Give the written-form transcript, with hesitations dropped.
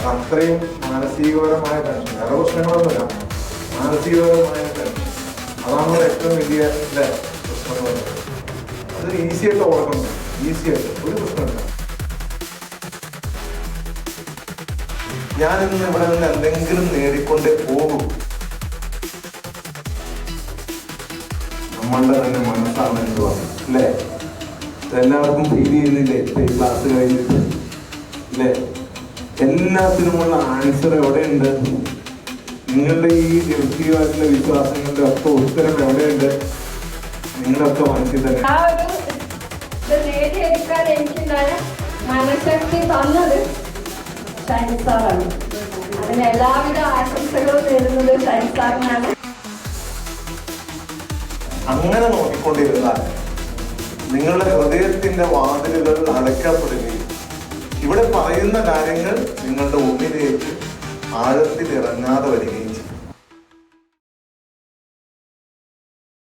അത്രയും മാനസികപരമായ ടെൻഷൻ, വേറെ പ്രശ്നങ്ങളൊന്നുമില്ല, മാനസികപരമായ ടെൻഷൻ അതാണ് ഏറ്റവും വലിയ പ്രശ്നങ്ങൾ. അത് ഈസിയായിട്ട് ഓർക്കണം, ഈസിയായിട്ട്, ഒരു പ്രശ്നമില്ല. ഞാനിന്ന് ഇവിടെ നിന്ന് എന്തെങ്കിലും നേടിക്കൊണ്ടേ പോകും. നമ്മളുടെ തന്നെ മനസ്സാണ് എന്ന് പറഞ്ഞു അല്ലേ? എല്ലാവർക്കും ഫീൽ ചെയ്യുന്നില്ലേ ഈ ക്ലാസ് കഴിഞ്ഞിട്ട് അല്ലേ? എല്ലാത്തിനുമുള്ള ആൻസർ എവിടെയുണ്ട്? നിങ്ങളുടെ ഈ നെഗറ്റീവായിട്ടുള്ള വിശ്വാസങ്ങളുടെ ഒക്കെ ഉത്തരം എവിടെയുണ്ട്? നിങ്ങളൊക്കെ മനസ്സിൽ തന്നെ. ആ ഒരു നേടിയെടുക്കാൻ എനിക്കുണ്ടായ മനഃശക്തി തന്നത് ഷൈൻ സാറാണ്. അതിന് എല്ലാവിധ ആശംസകളും നേരുന്നത് ഷൈൻ സാറിനാണ്. അങ്ങനെ നോക്കിക്കൊണ്ടിരുന്നാൽ നിങ്ങളുടെ ഹൃദയത്തിന്റെ വാതിലുകൾ അടയ്ക്കപ്പെടുകയും ഇവിടെ പറയുന്ന കാര്യങ്ങൾ നിങ്ങളുടെ ഉള്ളിലേക്ക് ആഴത്തിൽ ഇറങ്ങാതെ വരികയും ചെയ്യും.